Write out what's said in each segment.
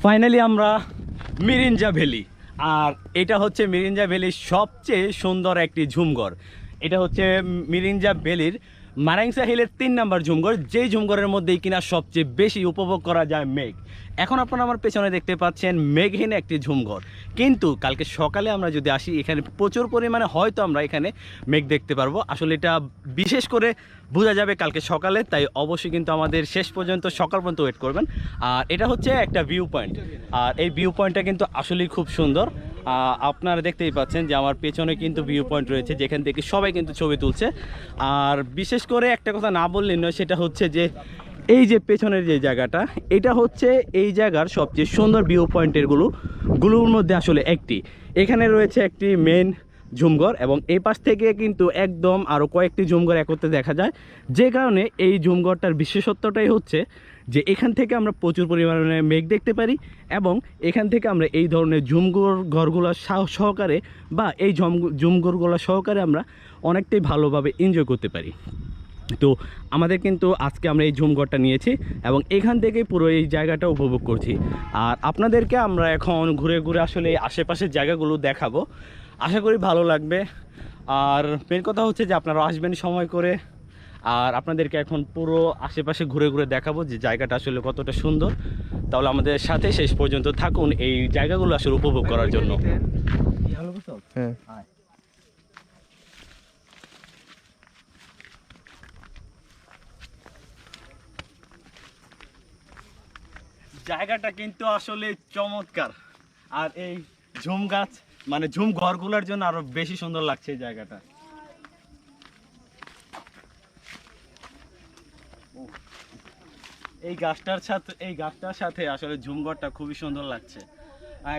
Finally আমরা Mirinja valley, আর এটা হচ্ছে মিরিঞ্জা ভ্যালির সবচেয়ে সুন্দর একটি ঝুমঘর। এটা হচ্ছে মিরিঞ্জা ভ্যালির মারাংসা হিলের 3 নম্বর ঝুমঘর, যেই ঝুমঘরের মধ্যেই কিনা সবচেয়ে বেশি উপভোগ করা যায় মেঘ। এখন আপনারা আমার পেছনে দেখতে পাচ্ছেন মেঘহীন একটি ঝুমঘর, কিন্তু কালকে সকালে আমরা যদি আসি এখানে প্রচুর পরিমাণে হয়তো আমরা এখানে মেঘ দেখতে পারবো। আসলে এটা বিশেষ করে বোঝা যাবে কালকে সকালে, তাই অবশ্যই কিন্তু আমাদের শেষ পর্যন্ত সকাল পর্যন্ত ওয়েট করবেন। আর এটা হচ্ছে একটা ভিউ পয়েন্ট, আর এই ভিউ পয়েন্টটা কিন্তু আসলেই খুব সুন্দর। আপনারা দেখতেই পাচ্ছেন যে আমার পেছনে কিন্তু ভিউ পয়েন্ট রয়েছে, যেখান থেকে সবাই কিন্তু ছবি তুলছে। আর বিশেষ করে একটা কথা না বললেই নয়, সেটা হচ্ছে যে এই যে পেছনের যে জায়গাটা, এটা হচ্ছে এই জায়গার সবচেয়ে সুন্দর ভিউ পয়েন্টেরগুলোর মধ্যে আসলে একটি। এখানে রয়েছে একটি মেন ঝুমঘর, এবং এই পাশ থেকে কিন্তু একদম আরও কয়েকটি ঝুমঘর একত্রে দেখা যায়। যে কারণে এই ঝুমঘরটার বিশেষত্বটাই হচ্ছে যে এখান থেকে আমরা প্রচুর পরিমাণে মেঘ দেখতে পারি, এবং এখান থেকে আমরা এই ধরনের ঘরগুলো সহকারে বা এই ঝুমঘরগুলো সহকারে আমরা অনেকটাই ভালোভাবে এনজয় করতে পারি। তো আমাদের কিন্তু আজকে আমরা এই ঝুমঘরটা নিয়েছি এবং এখান থেকেই পুরো এই জায়গাটা উপভোগ করছি। আর আপনাদেরকে আমরা এখন ঘুরে ঘুরে আসলে এই আশেপাশের জায়গাগুলো দেখাবো, আশা করি ভালো লাগবে। আর মেন কথা হচ্ছে যে আপনারা আসবেন সময় করে, আর আপনাদেরকে এখন পুরো আশেপাশে ঘুরে ঘুরে দেখাবো যে জায়গাটা আসলে কতটা সুন্দর। তাহলে আমাদের সাথে শেষ পর্যন্ত থাকুন এই জায়গাগুলো আসলে উপভোগ করার জন্য। হ্যাঁ, জায়গাটা কিন্তু আসলে চমৎকার, আর এই ঝুম গাছ মানে ঝুম ঘরগুলোর জন্য আরো বেশি সুন্দর লাগছে এই জায়গাটা। এই গাছটার সাথে আসলে ঝুমঘরটা খুবই সুন্দর লাগছে।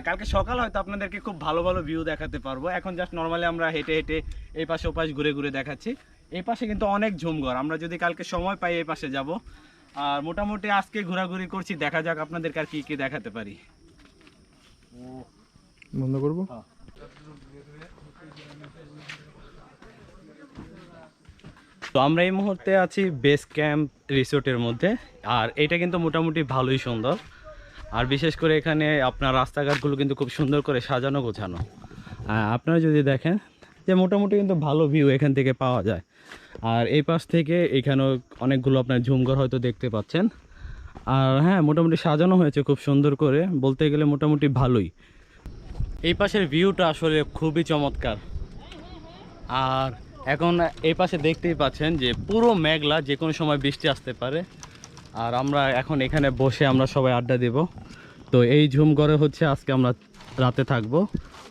কালকে সকাল হয়তো আপনাদেরকে খুব ভালো ভালো ভিউ দেখাতে পারবো। এখন জাস্ট নর্মালি আমরা হেঁটে হেঁটে এই পাশে ওপাশ ঘুরে ঘুরে দেখাচ্ছি। এই পাশে কিন্তু অনেক ঝুমঘর, আমরা যদি কালকে সময় পাই এই পাশে যাব। আর মোটামুটি আজকে ঘোরাঘুরি করছি, দেখা যাক আপনাদেরকে আর কি কি দেখাতে পারি। বন্ধ করবো। তো আমরা এই মুহূর্তে আছি বেস ক্যাম্প রিসোর্টের মধ্যে, আর এটা কিন্তু মোটামুটি ভালোই সুন্দর। আর বিশেষ করে এখানে আপনার রাস্তাঘাটগুলো কিন্তু খুব সুন্দর করে সাজানো গোছানো। আপনারা যদি দেখেন যে মোটামুটি কিন্তু ভালো ভিউ এখান থেকে পাওয়া যায়। আর এই পাশ থেকে এখানেও অনেকগুলো আপনার ঝুমঘর হয়তো দেখতে পাচ্ছেন। আর হ্যাঁ, মোটামুটি সাজানো হয়েছে খুব সুন্দর করে, বলতে গেলে মোটামুটি ভালোই। এই পাশের ভিউটা আসলে খুবই চমৎকার। আর এখন এই পাশে দেখতেই পাচ্ছেন যে পুরো মেঘলা, যে কোনো সময় বৃষ্টি আসতে পারে। আর আমরা এখন এখানে বসে আমরা সবাই আড্ডা দেব। তো এই ঝুমঘরে হচ্ছে আজকে আমরা রাতে থাকবো,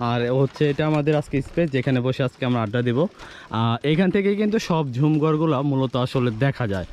আর হচ্ছে এটা আমাদের আজকে স্পেস, যেখানে বসে আজকে আমরা আড্ডা দেব। এখান থেকেই কিন্তু সব ঝুমঘরগুলো মূলত আসলে দেখা যায়।